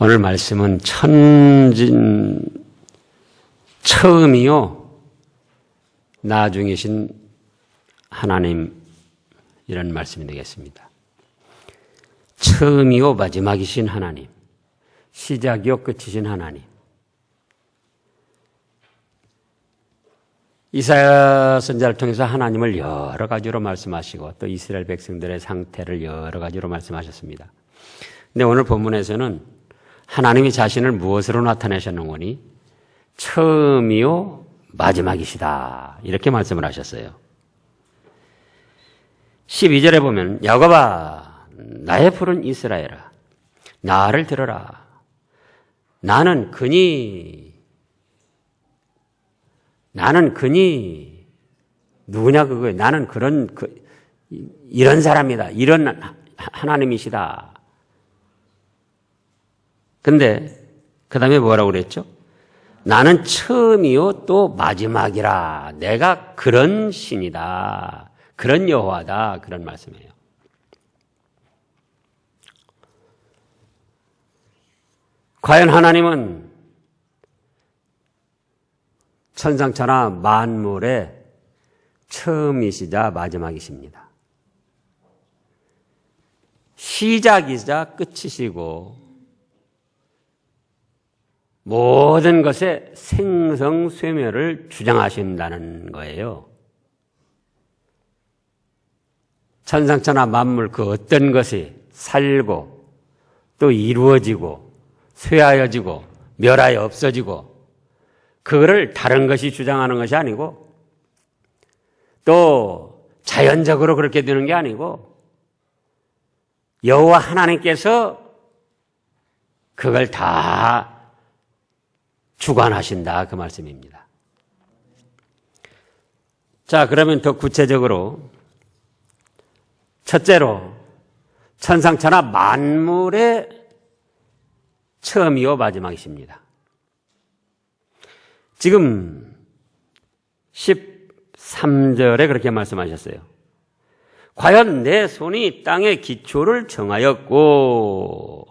오늘 말씀은 천진 처음이요 나중이신 하나님, 이런 말씀이 되겠습니다. 처음이요 마지막이신 하나님, 시작이요 끝이신 하나님. 이사야 선지자를 통해서 하나님을 여러 가지로 말씀하시고 또 이스라엘 백성들의 상태를 여러 가지로 말씀하셨습니다. 근데 오늘 본문에서는 하나님이 자신을 무엇으로 나타내셨는거니? 처음이요 마지막이시다, 이렇게 말씀을 하셨어요. 12절에 보면 야곱아 나의 푸른 이스라엘아 나를 들어라. 나는 그니 누구냐 그거예요. 나는 이런 사람이다. 이런 하나님이시다. 근데 그 다음에 뭐라고 그랬죠? 나는 처음이요 또 마지막이라. 내가 그런 신이다. 그런 여호와다. 그런 말씀이에요. 과연 하나님은 천상천하 만물의 처음이시자 마지막이십니다. 시작이자 끝이시고 모든 것의 생성쇠멸을 주장하신다는 거예요. 천상천하 만물 그 어떤 것이 살고 또 이루어지고 쇠하여지고 멸하여 없어지고 그거를 다른 것이 주장하는 것이 아니고 또 자연적으로 그렇게 되는 게 아니고 여호와 하나님께서 그걸 다 주관하신다, 그 말씀입니다. 자, 그러면 더 구체적으로 첫째로 천상천하 만물의 처음이요 마지막이십니다. 지금 13절에 그렇게 말씀하셨어요. 과연 내 손이 땅의 기초를 정하였고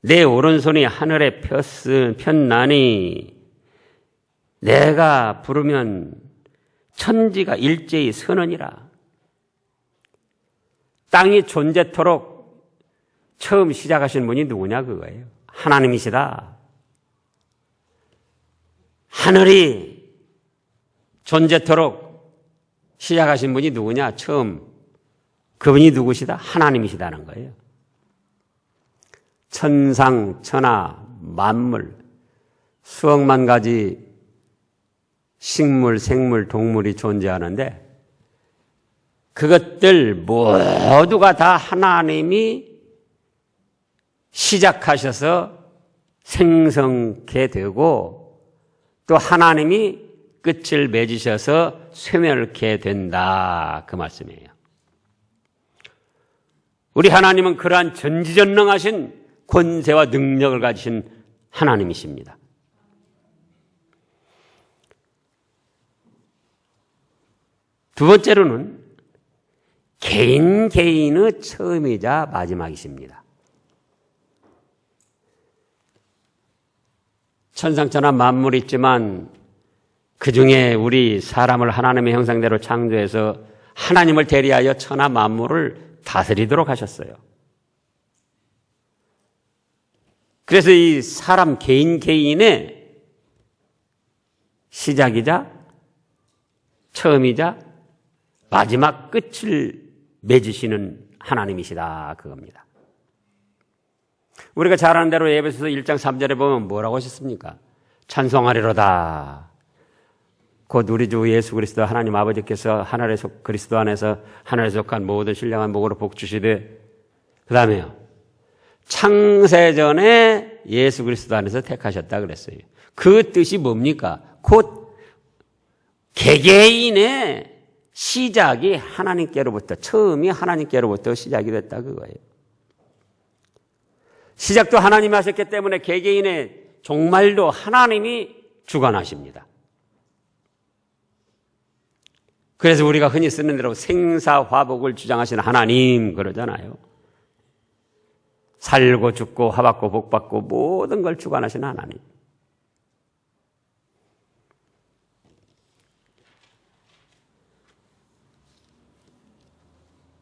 내 오른손이 하늘에 폈나니 내가 부르면 천지가 일제히 서느니라. 땅이 존재토록 처음 시작하신 분이 누구냐 그거예요. 하나님이시다. 하늘이 존재토록 시작하신 분이 누구냐? 처음. 그분이 누구시다? 하나님이시다는 거예요. 천상, 천하, 만물, 수억만 가지 식물, 생물, 동물이 존재하는데 그것들 모두가 다 하나님이 시작하셔서 생성케 되고 또 하나님이 끝을 맺으셔서 쇠멸케 된다, 그 말씀이에요. 우리 하나님은 그러한 전지전능하신 권세와 능력을 가지신 하나님이십니다. 두 번째로는 개인의 처음이자 마지막이십니다. 천상천하 만물이 있지만 그 중에 우리 사람을 하나님의 형상대로 창조해서 하나님을 대리하여 천하 만물을 다스리도록 하셨어요. 그래서 이 사람 개인의 시작이자 처음이자 마지막 끝을 맺으시는 하나님이시다, 그겁니다. 우리가 잘 아는 대로 에베소서 1장 3절에 보면 뭐라고 하셨습니까? 찬송하리로다. 곧 우리 주 예수 그리스도 하나님 아버지께서 하늘에 그리스도 안에서 하늘에 속한 모든 신령한 복으로 복 주시되, 그 다음에요, 창세전에 예수 그리스도 안에서 택하셨다 그랬어요. 그 뜻이 뭡니까? 곧 개개인의 시작이 하나님께로부터, 처음이 하나님께로부터 시작이 됐다 그거예요. 시작도 하나님이 하셨기 때문에 개개인의 종말도 하나님이 주관하십니다. 그래서 우리가 흔히 쓰는 대로 생사화복을 주장하시는 하나님 그러잖아요. 살고 죽고 화받고 복받고 모든 걸 주관하시는 하나님.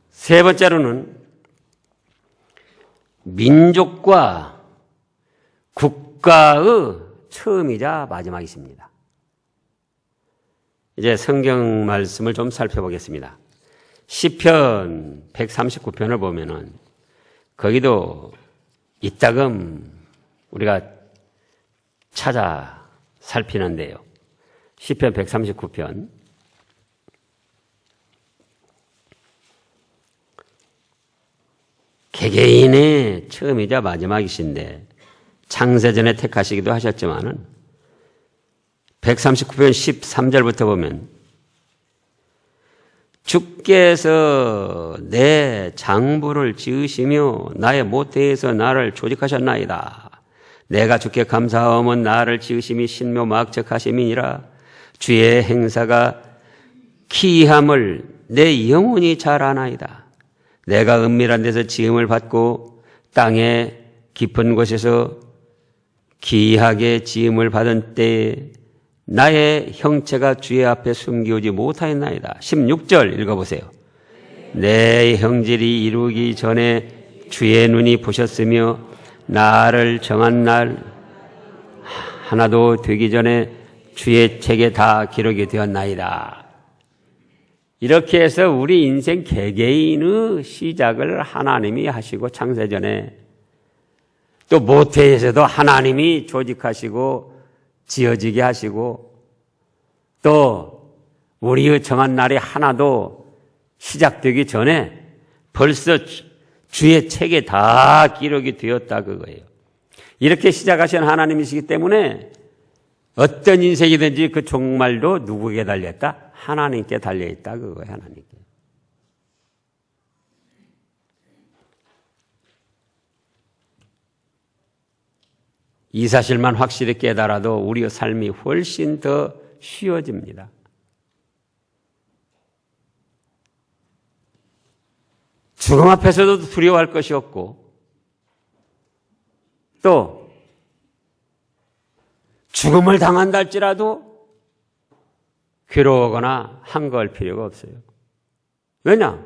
세 번째로는 민족과 국가의 처음이자 마지막이십니다. 이제 성경 말씀을 좀 살펴보겠습니다. 시편 139편을 보면은 거기도 이따금 우리가 찾아 살피는데요. 시편 139편 개개인의 처음이자 마지막이신데 창세전에 택하시기도 하셨지만은 139편 13절부터 보면 주께서 내 장부를 지으시며 나의 모태에서 나를 조직하셨나이다. 내가 주께 감사하오면 나를 지으심이 신묘 막적하심이니라. 주의 행사가 기이함을 내 영혼이 잘 아나이다. 내가 은밀한 데서 지음을 받고 땅의 깊은 곳에서 기이하게 지음을 받은 때에 나의 형체가 주의 앞에 숨기우지 못하였나이다. 16절 읽어보세요. 내 형질이 이루기 전에 주의 눈이 보셨으며 나를 정한 날 하나도 되기 전에 주의 책에 다 기록이 되었나이다. 이렇게 해서 우리 인생 개개인의 시작을 하나님이 하시고 창세전에 또 모태에서도 하나님이 조직하시고 지어지게 하시고 또 우리의 정한 날이 하나도 시작되기 전에 벌써 주의 책에 다 기록이 되었다 그거예요. 이렇게 시작하신 하나님이시기 때문에 어떤 인생이든지 그 종말도 누구에게 달렸다? 하나님께 달려있다 그거예요. 하나님께. 이 사실만 확실히 깨달아도 우리의 삶이 훨씬 더 쉬워집니다. 죽음 앞에서도 두려워할 것이 없고 또 죽음을 당한다 할지라도 괴로워하거나 한거할 필요가 없어요. 왜냐?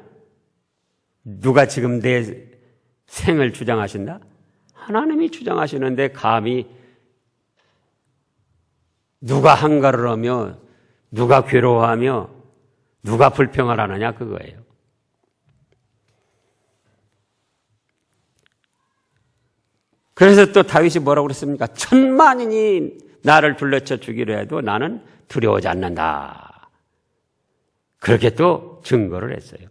누가 지금 내 생을 주장하신다? 하나님이 주장하시는데 감히 누가 한가를 하며 누가 괴로워하며 누가 불평을 하느냐 그거예요. 그래서 또 다윗이 뭐라고 그랬습니까? 천만인이 나를 둘러쳐 주기로 해도 나는 두려워하지 않는다. 그렇게 또 증거를 했어요.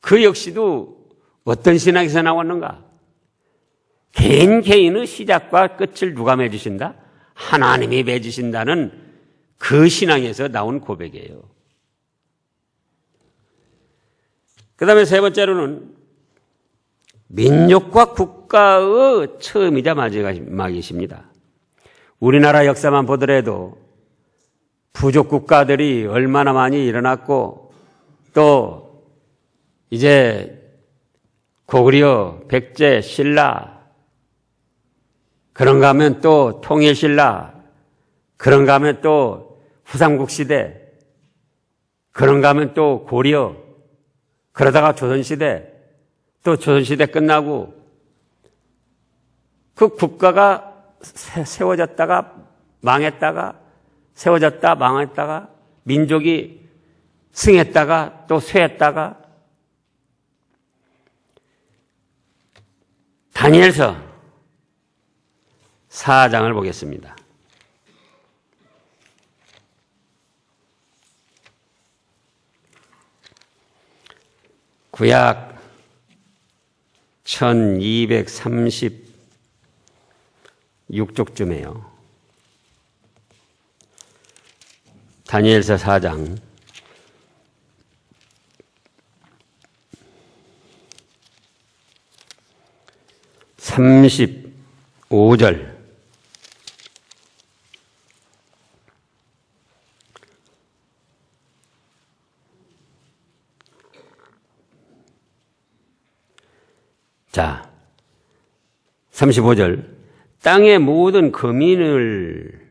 그 역시도 어떤 신학에서 나왔는가? 개인의 시작과 끝을 누가 맺으신다? 하나님이 맺으신다는 그 신앙에서 나온 고백이에요. 그 다음에 세 번째로는 민족과 국가의 처음이자 마지막이십니다. 우리나라 역사만 보더라도 부족 국가들이 얼마나 많이 일어났고 또 이제 고구려, 백제, 신라 그런가 하면 또 통일신라 그런가 하면 또 후삼국 시대 그런가 하면 또 고려 그러다가 조선시대 또 조선시대 끝나고 그 국가가 세워졌다가 망했다가 세워졌다 망했다가 민족이 승했다가 또 쇠했다가 다니엘서 4장을 보겠습니다. 구약 1236쪽쯤에요. 다니엘서 4장 35절 자, 35절. 땅의 모든 거민을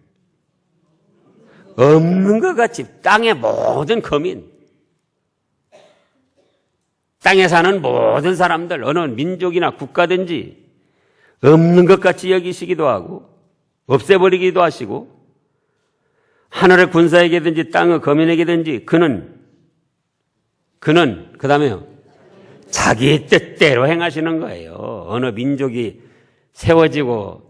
없는 것 같이 땅의 모든 거민, 땅에 사는 모든 사람들, 어느 민족이나 국가든지 없는 것 같이 여기시기도 하고 없애버리기도 하시고, 하늘의 군사에게든지 땅의 거민에게든지 그는 그 다음에요, 자기 뜻대로 행하시는 거예요. 어느 민족이 세워지고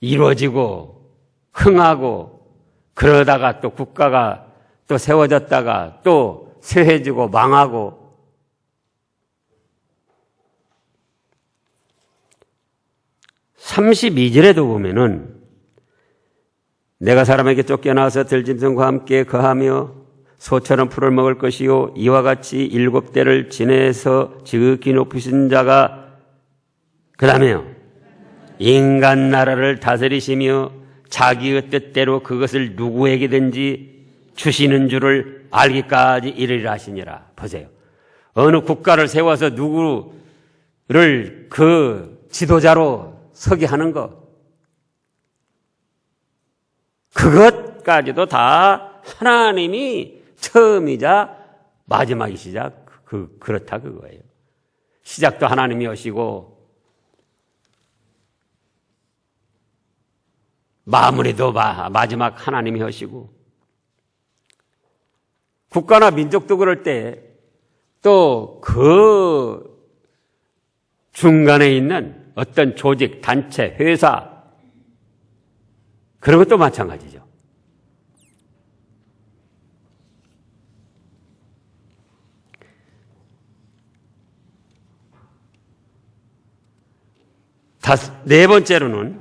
이루어지고 흥하고 그러다가 또 국가가 또 세워졌다가 또 쇠해지고 망하고, (32절에도) 보면은 내가 사람에게 쫓겨나와서 들짐승과 함께 거하며 소처럼 풀을 먹을 것이요 이와 같이 7대를 지내서 지극히 높으신 자가 그 다음에요, 인간 나라를 다스리시며 자기의 뜻대로 그것을 누구에게든지 주시는 줄을 알기까지 이르리라 하시니라. 보세요. 어느 국가를 세워서 누구를 그 지도자로 서게 하는 것, 그것까지도 다 하나님이 처음이자 마지막이시자 그렇다 그거예요. 시작도 하나님이 하시고 마무리도 마지막 하나님이 하시고, 국가나 민족도 그럴 때 또 그 중간에 있는 어떤 조직, 단체, 회사, 그런 것도 마찬가지죠. 네 번째로는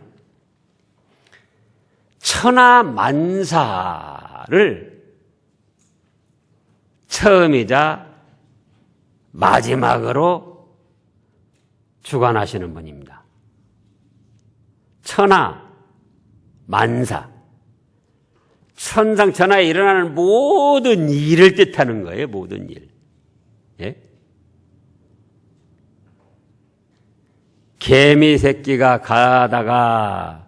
천하 만사를 처음이자 마지막으로 주관하시는 분입니다. 천하 만사, 천상천하에 일어나는 모든 일을 뜻하는 거예요. 모든 일. 예? 개미 새끼가 가다가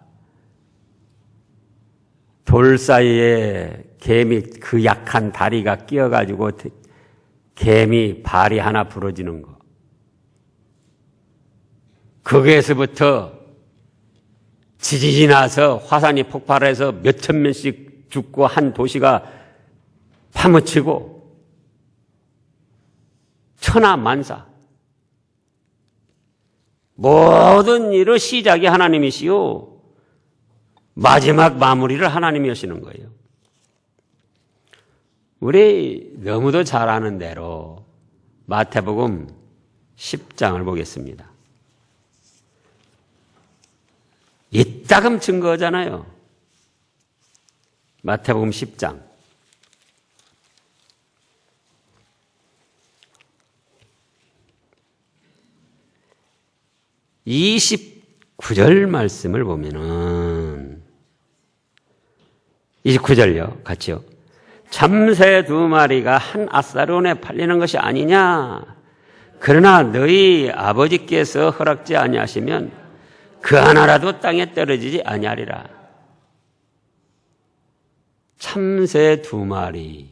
돌 사이에 개미 그 약한 다리가 끼어가지고 개미 발이 하나 부러지는 거. 거기에서부터 지진이 나서 화산이 폭발해서 몇천 명씩 죽고 한 도시가 파묻히고, 천하만사. 모든 일의 시작이 하나님이시요 마지막 마무리를 하나님이 하시는 거예요. 우리 너무도 잘 아는 대로 마태복음 10장을 보겠습니다. 이따금 증거잖아요. 마태복음 10장. 29절 말씀을 보면은, 29절요, 같이요. 참새 2마리가 한 아사론에 팔리는 것이 아니냐? 그러나 너희 아버지께서 허락지 아니하시면 그 하나라도 땅에 떨어지지 아니하리라. 참새 2마리.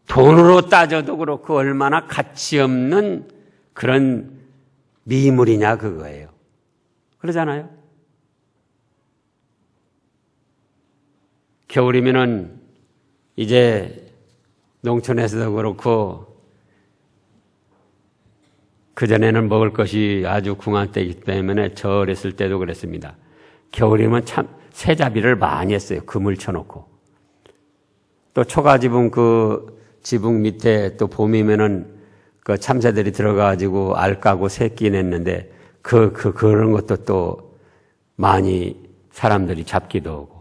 돈으로 따져도 그렇고 얼마나 가치 없는 그런 미물이냐 그거예요. 그러잖아요. 겨울이면은 이제 농촌에서도 그렇고 그전에는 먹을 것이 아주 궁한 때이기 때문에 저 어렸을 때도 그랬습니다. 겨울이면 참 새잡이를 많이 했어요. 그물 쳐놓고. 또 초가지붕 그 지붕 밑에 또 봄이면은 그 참새들이 들어가가지고 알 까고 새끼 냈는데 그런 것도 또 많이 사람들이 잡기도 하고.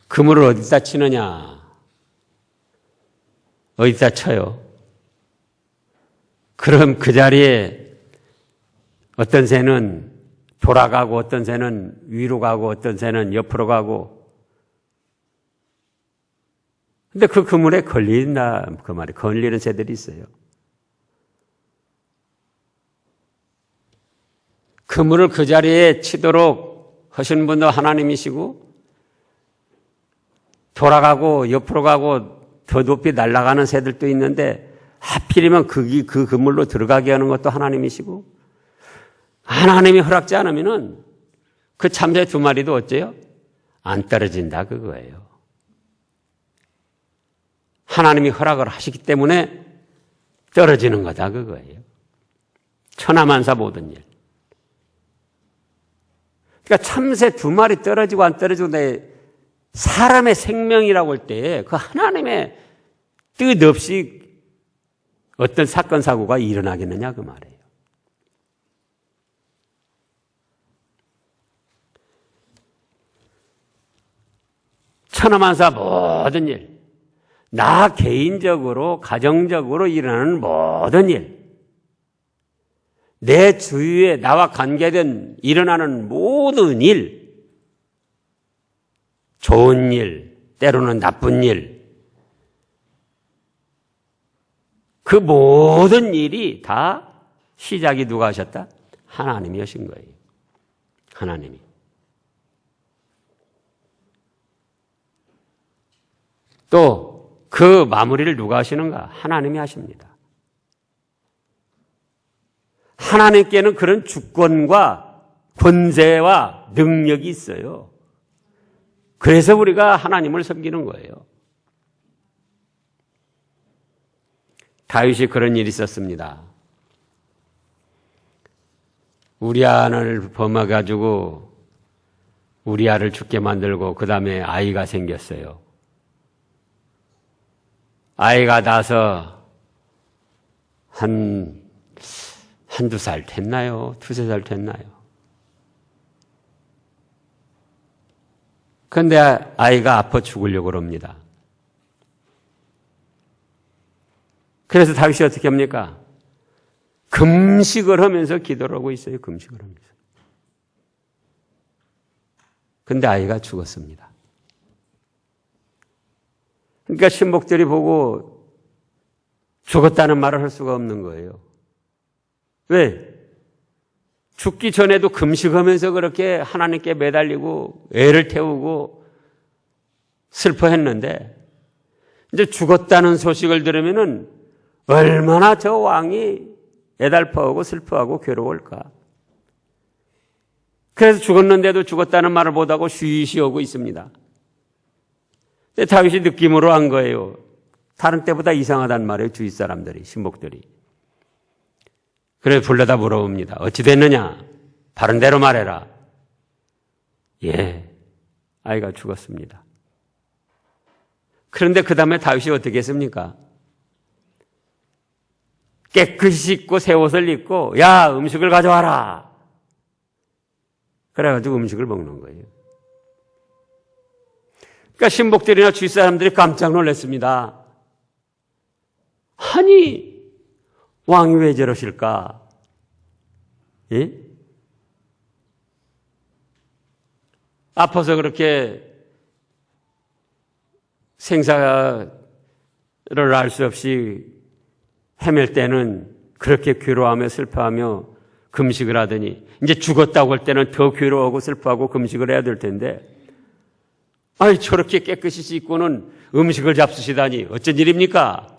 그물을 어디다 치느냐? 어디다 쳐요? 그럼 그 자리에 어떤 새는 돌아가고 어떤 새는 위로 가고 어떤 새는 옆으로 가고 근데 그 그물에 걸린다, 그 말이 걸리는 새들이 있어요. 그물을 그 자리에 치도록 하신 분도 하나님이시고, 돌아가고 옆으로 가고 더 높이 날아가는 새들도 있는데, 하필이면 그 그물로 들어가게 하는 것도 하나님이시고, 하나님이 허락지 않으면은 그 참새 2마리도 어째요? 안 떨어진다, 그거예요. 하나님이 허락을 하시기 때문에 떨어지는 거다, 그거예요. 천하만사 모든 일. 그러니까 참새 2마리 떨어지고 안 떨어지고 사람의 생명이라고 할 때 그 하나님의 뜻 없이 어떤 사건, 사고가 일어나겠느냐, 그 말이에요. 천하만사 모든 일, 나 개인적으로, 가정적으로 일어나는 모든 일, 내 주위에 나와 관계된 일어나는 모든 일, 좋은 일, 때로는 나쁜 일, 그 모든 일이 다 시작이 누가 하셨다? 하나님이 하신 거예요. 하나님이. 또 그 마무리를 누가 하시는가? 하나님이 하십니다. 하나님께는 그런 주권과 권세와 능력이 있어요. 그래서 우리가 하나님을 섬기는 거예요. 다윗이 그런 일이 있었습니다. 우리아를 범해가지고 우리아를 죽게 만들고 그 다음에 아이가 생겼어요. 아이가 나서 한두 살 됐나요? 2-3살 됐나요? 그런데 아이가 아파 죽으려고 합니다. 그래서 다윗이 어떻게 합니까? 금식을 하면서 기도를 하고 있어요. 금식을 하면서. 그런데 아이가 죽었습니다. 그러니까 신복들이 보고 죽었다는 말을 할 수가 없는 거예요. 왜? 죽기 전에도 금식하면서 그렇게 하나님께 매달리고 애를 태우고 슬퍼했는데 이제 죽었다는 소식을 들으면은 얼마나 저 왕이 애달퍼하고 슬퍼하고 괴로울까. 그래서 죽었는데도 죽었다는 말을 못하고 쉬쉬 오고 있습니다. 근데 다윗이 느낌으로 한 거예요. 다른 때보다 이상하단 말이에요. 주위 사람들이, 신복들이. 그래서 불러다 물어봅니다. 어찌 됐느냐? 바른 대로 말해라. 예, 아이가 죽었습니다. 그런데 그 다음에 다윗이 어떻게 했습니까? 깨끗이 씻고 새 옷을 입고 야, 음식을 가져와라. 그래가지고 음식을 먹는 거예요. 그러니까 신복들이나 주위 사람들이 깜짝 놀랐습니다. 아니, 왕이 왜 저러실까? 예? 아파서 그렇게 생사를 알 수 없이 헤맬 때는 그렇게 괴로워하며 슬퍼하며 금식을 하더니 이제 죽었다고 할 때는 더 괴로워하고 슬퍼하고 금식을 해야 될 텐데 아이 저렇게 깨끗이 씻고는 음식을 잡수시다니 어쩐 일입니까?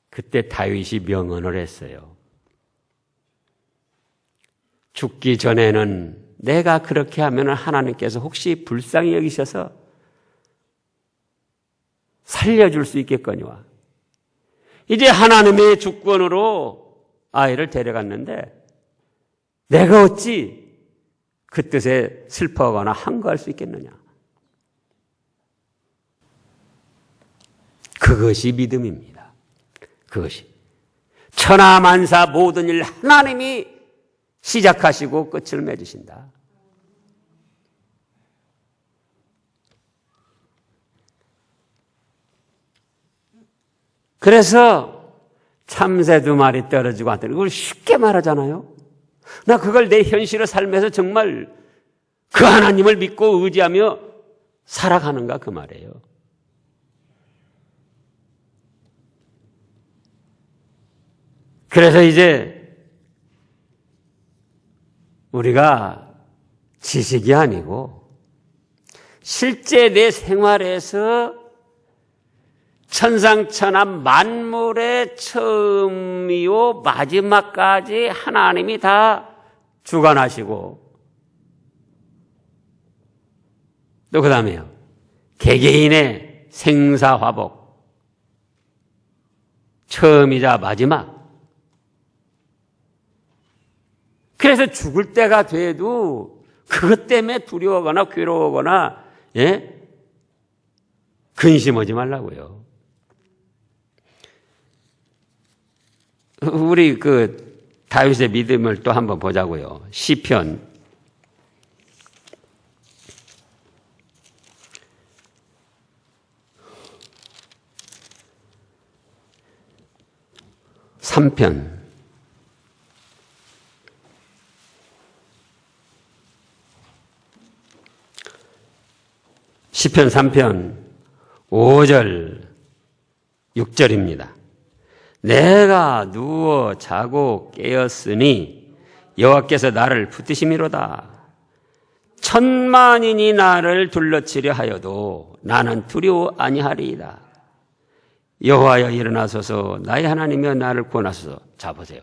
그때 다윗이 명언을 했어요. 죽기 전에는 내가 그렇게 하면 하나님께서 혹시 불쌍히 여기셔서 살려줄 수 있겠거니와 이제 하나님의 주권으로 아이를 데려갔는데 내가 어찌 그 뜻에 슬퍼하거나 항거할 수 있겠느냐. 그것이 믿음입니다. 그것이. 천하만사 모든 일 하나님이 시작하시고 끝을 맺으신다. 그래서 참새 2마리 떨어지고 안 떨어지고 그걸 쉽게 말하잖아요. 나 그걸 내 현실의 삶에서 정말 그 하나님을 믿고 의지하며 살아가는가 그 말이에요. 그래서 이제 우리가 지식이 아니고 실제 내 생활에서 천상천하 만물의 처음이요 마지막까지 하나님이 다 주관하시고, 또 그 다음에요, 개개인의 생사화복, 처음이자 마지막. 그래서 죽을 때가 돼도 그것 때문에 두려워하거나 괴로워하거나 근심하지 말라고요. 우리 다윗의 믿음을 또 한번 보자고요. 시편 3편 3편 5절 6절입니다. 내가 누워 자고 깨었으니 여호와께서 나를 붙드심이로다. 천만인이 나를 둘러치려 하여도 나는 두려워 아니하리이다. 여호와여 일어나소서, 나의 하나님이여 나를 구원하소서. 자 보세요.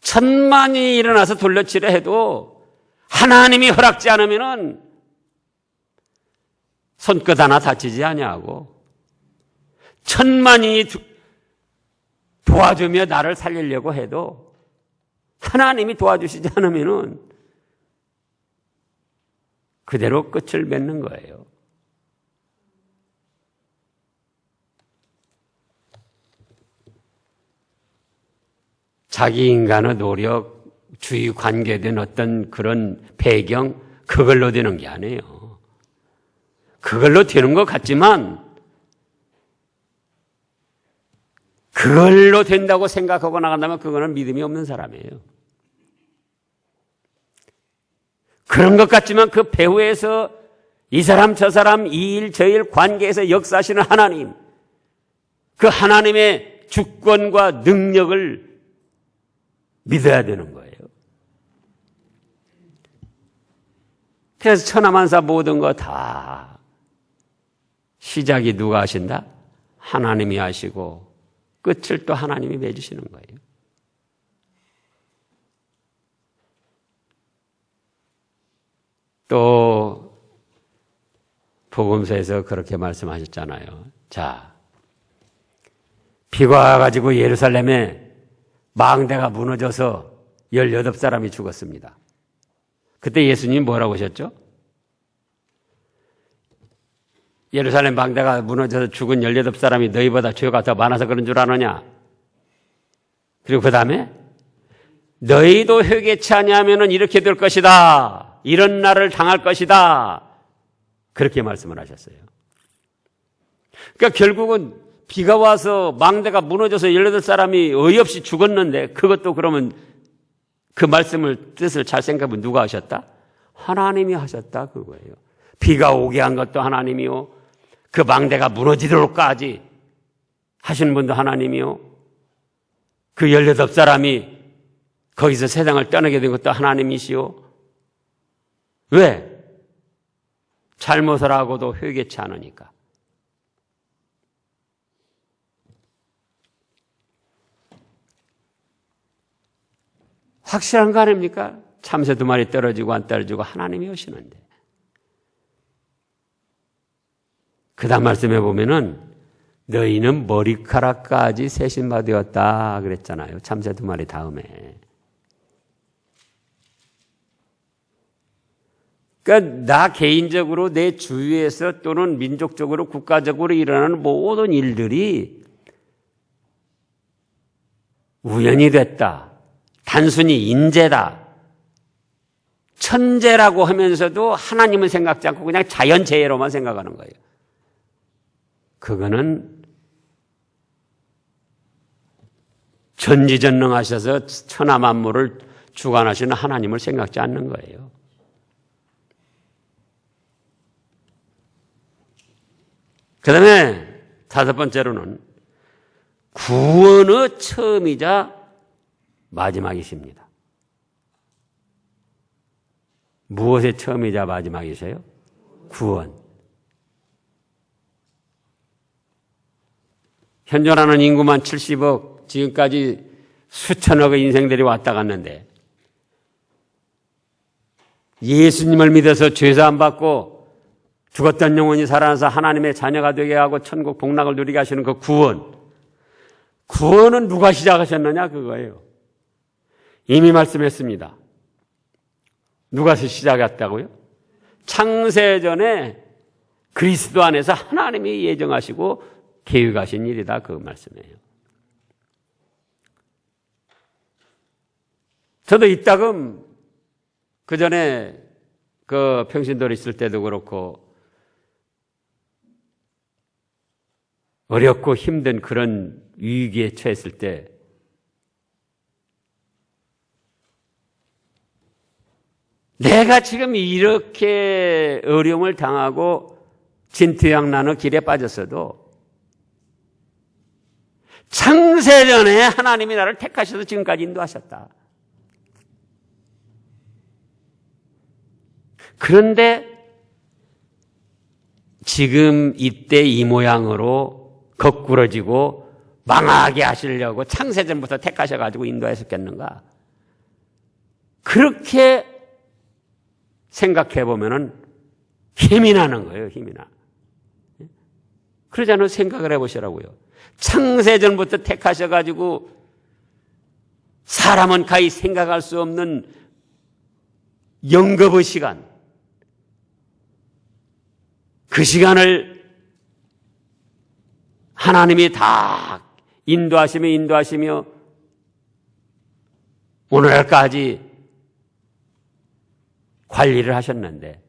천만인이 일어나서 둘러치려 해도 하나님이 허락지 않으면은 손끝 하나 다치지 아니하고, 천만인이 도와주며 나를 살리려고 해도 하나님이 도와주시지 않으면은 그대로 끝을 맺는 거예요. 자기 인간의 노력, 주위 관계된 어떤 그런 배경, 그걸로 되는 게 아니에요. 그걸로 되는 것 같지만 그걸로 된다고 생각하고 나간다면 그거는 믿음이 없는 사람이에요. 그런 것 같지만 그 배후에서 이 사람 저 사람 이 일 저 일 관계에서 역사하시는 하나님, 그 하나님의 주권과 능력을 믿어야 되는 거예요. 그래서 천하만사 모든 거 다 시작이 누가 하신다? 하나님이 하시고 끝을 또 하나님이 맺으시는 거예요. 또 복음서에서 그렇게 말씀하셨잖아요. 자, 비가 와가지고 예루살렘에 망대가 무너져서 18사람이 죽었습니다. 그때 예수님이 뭐라고 하셨죠? 예루살렘 망대가 무너져서 죽은 18사람이 너희보다 죄가 더 많아서 그런 줄 아느냐? 그리고 그 다음에 너희도 회개치 아니하면은 이렇게 될 것이다. 이런 날을 당할 것이다. 그렇게 말씀을 하셨어요. 그러니까 결국은 비가 와서 망대가 무너져서 18사람이 어이없이 죽었는데 그것도 그러면 그 말씀을 뜻을 잘 생각해보면 누가 하셨다? 하나님이 하셨다 그거예요. 비가 오게 한 것도 하나님이요. 그 망대가 무너지도록까지 하시는 분도 하나님이요. 그 18사람이 거기서 세상을 떠나게 된 것도 하나님이시요. 왜? 잘못을 하고도 회개치 않으니까. 확실한 거 아닙니까? 참새 2마리 떨어지고 안 떨어지고 하나님이 오시는데. 그 다음 말씀해 보면은 너희는 머리카락까지 세신바 되었다 그랬잖아요. 참새 2마리 다음에. 그러니까 나 개인적으로 내 주위에서 또는 민족적으로 국가적으로 일어나는 모든 일들이 우연이 됐다. 단순히 인재다. 천재라고 하면서도 하나님은 생각지 않고 그냥 자연재해로만 생각하는 거예요. 그거는 전지전능하셔서 천하 만물을 주관하시는 하나님을 생각지 않는 거예요. 그 다음에 5번째로는 구원의 처음이자 마지막이십니다. 무엇의 처음이자 마지막이세요? 구원. 현존하는 인구만 70억, 지금까지 수천억의 인생들이 왔다 갔는데 예수님을 믿어서 죄사함 받고 죽었던 영혼이 살아나서 하나님의 자녀가 되게 하고 천국 복락을 누리게 하시는 그 구원. 구원은 누가 시작하셨느냐 그거예요. 이미 말씀했습니다. 누가 시작했다고요? 창세전에 그리스도 안에서 하나님이 예정하시고 계획하신 일이다 그 말씀이에요. 저도 이따금 그 전에 그 평신도에 있을 때도 그렇고 어렵고 힘든 그런 위기에 처했을 때 내가 지금 이렇게 어려움을 당하고 진퇴양난의 길에 빠졌어도 창세전에 하나님이 나를 택하셔서 지금까지 인도하셨다. 그런데 지금 이때 이 모양으로 거꾸러지고 망하게 하시려고 창세전부터 택하셔가지고 인도하셨겠는가? 그렇게 생각해보면은 힘이 나는 거예요, 힘이 나. 그러지 않아요? 생각을 해보시라고요. 창세전부터 택하셔가지고 사람은 가히 생각할 수 없는 영겁의 시간, 그 시간을 하나님이 다 인도하시며 오늘날까지 관리를 하셨는데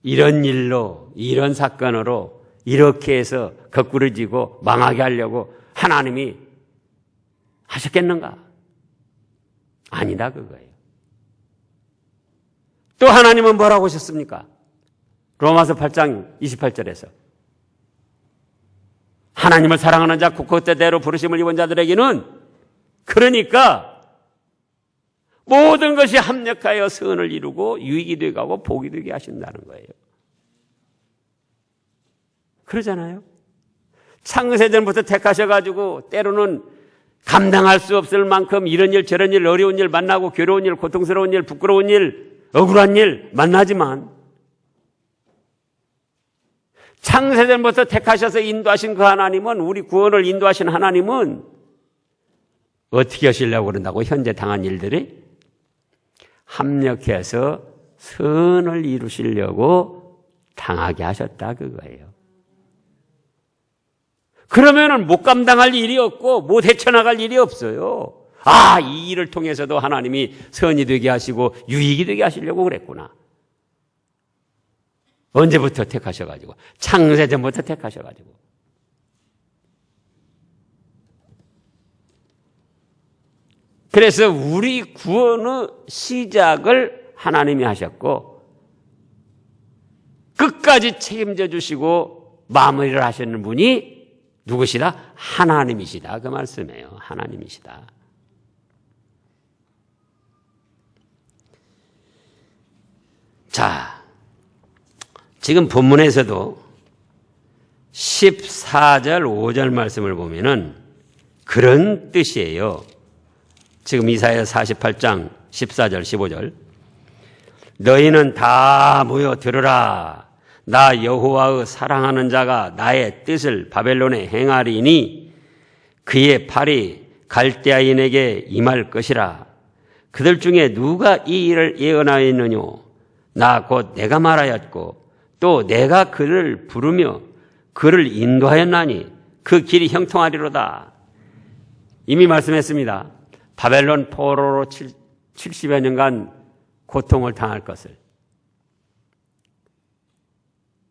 이런 일로 이런 사건으로 이렇게 해서 거꾸러지고 망하게 하려고 하나님이 하셨겠는가? 아니다 그거예요. 또 하나님은 뭐라고 하셨습니까? 로마서 8장 28절에서 하나님을 사랑하는 자 곧 그때대로 부르심을 입은 자들에게는 그러니까 모든 것이 합력하여 선을 이루고 유익이 되게 하고 복이 되게 하신다는 거예요. 그러잖아요. 창세전부터 택하셔가지고 때로는 감당할 수 없을 만큼 이런 일 저런 일 어려운 일 만나고 괴로운 일 고통스러운 일 부끄러운 일 억울한 일 만나지만 창세전부터 택하셔서 인도하신 그 하나님은 우리 구원을 인도하신 하나님은 어떻게 하시려고 그런다고 현재 당한 일들이 합력해서 선을 이루시려고 당하게 하셨다 그거예요. 그러면은 못 감당할 일이 없고 못 헤쳐나갈 일이 없어요. 아, 이 일을 통해서도 하나님이 선이 되게 하시고 유익이 되게 하시려고 그랬구나. 언제부터 택하셔가지고 창세전부터 택하셔가지고 그래서 우리 구원의 시작을 하나님이 하셨고 끝까지 책임져 주시고 마무리를 하시는 분이 누구시다? 하나님이시다 그 말씀이에요. 하나님이시다. 자, 지금 본문에서도 14절 5절 말씀을 보면은 그런 뜻이에요. 지금 이사야 48장 14절 15절 너희는 다 모여 들으라. 나 여호와의 사랑하는 자가 나의 뜻을 바벨론에 행하리니 그의 팔이 갈대아인에게 임할 것이라. 그들 중에 누가 이 일을 예언하였느뇨? 나 곧 내가 말하였고 또 내가 그를 부르며 그를 인도하였나니 그 길이 형통하리로다. 이미 말씀했습니다. 바벨론 포로로 70여 년간 고통을 당할 것을.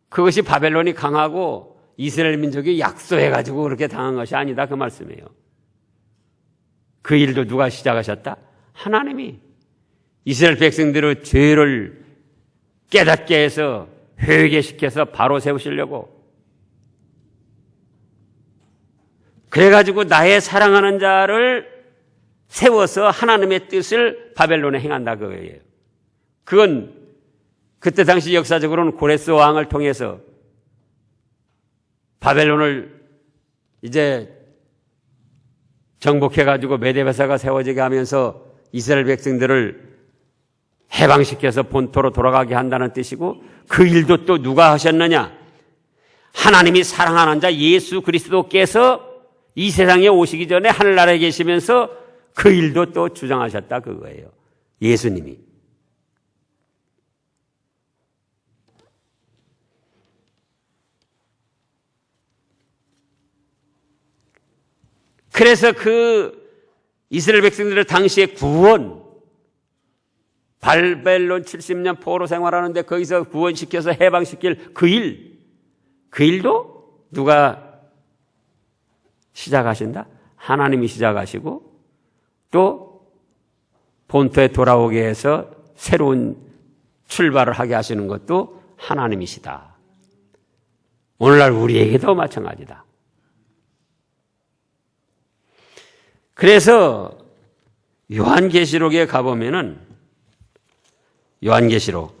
그것이 바벨론이 강하고 이스라엘 민족이 약소해가지고 그렇게 당한 것이 아니다 그 말씀이에요. 그 일도 누가 시작하셨다? 하나님이 이스라엘 백성들의 죄를 깨닫게 해서 회개시켜서 바로 세우시려고 그래가지고 나의 사랑하는 자를 세워서 하나님의 뜻을 바벨론에 행한다 그거예요. 그건 그때 당시 역사적으로는 고레스 왕을 통해서 바벨론을 이제 정복해가지고 메데베사가 세워지게 하면서 이스라엘 백성들을 해방시켜서 본토로 돌아가게 한다는 뜻이고, 그 일도 또 누가 하셨느냐? 하나님이 사랑하는 자 예수 그리스도께서 이 세상에 오시기 전에 하늘나라에 계시면서 그 일도 또 주장하셨다 그거예요. 예수님이. 그래서 그 이스라엘 백성들의 당시의 구원, 바벨론 70년 포로 생활하는데 거기서 구원시켜서 해방시킬 그 일도 누가 시작하신다? 하나님이 시작하시고 또 본토에 돌아오게 해서 새로운 출발을 하게 하시는 것도 하나님이시다. 오늘날 우리에게도 마찬가지다. 그래서 요한계시록에 가보면은 요한계시록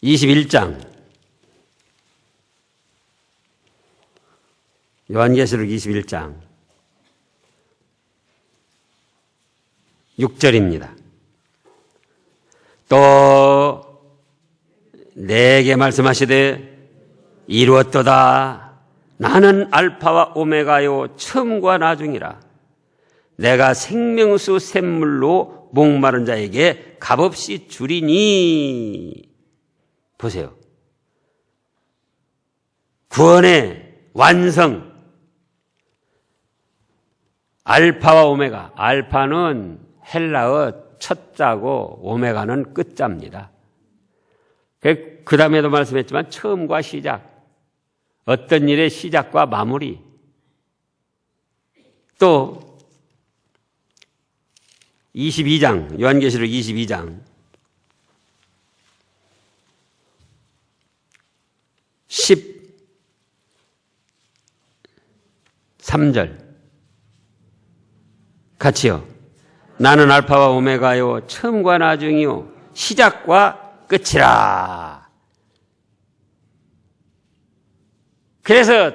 21장 요한계시록 21장 6절입니다. 또 내게 말씀하시되 이루었도다. 나는 알파와 오메가요 처음과 나중이라. 내가 생명수 샘물로 목마른 자에게 값없이 주리니. 보세요. 구원의 완성. 알파와 오메가. 알파는 헬라어 첫자고 오메가는 끝자입니다. 그 다음에도 말씀했지만 처음과 시작. 어떤 일의 시작과 마무리. 또 22장, 요한계시록 22장 13절 같이요. 나는 알파와 오메가요 처음과 나중이요 시작과 끝이라. 그래서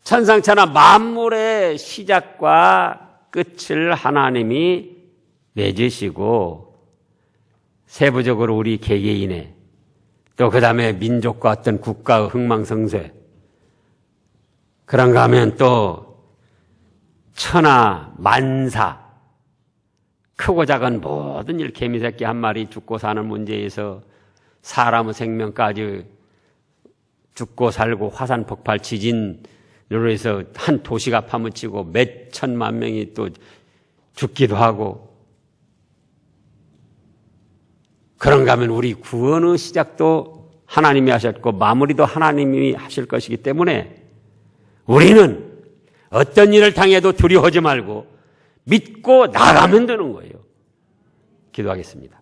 천상천하 만물의 시작과 끝을 하나님이 맺으시고 세부적으로 우리 개개인의 또 그 다음에 민족과 어떤 국가의 흥망성쇠 그런가 하면 또 천하 만사 크고 작은 모든 일 개미새끼 한 마리 죽고 사는 문제에서 사람의 생명까지 죽고 살고 화산 폭발 지진으로 해서 한 도시가 파묻히고 몇 천만 명이 또 죽기도 하고 그런가 하면 우리 구원의 시작도 하나님이 하셨고 마무리도 하나님이 하실 것이기 때문에 우리는 어떤 일을 당해도 두려워하지 말고 믿고 나가면 되는 거예요. 기도하겠습니다.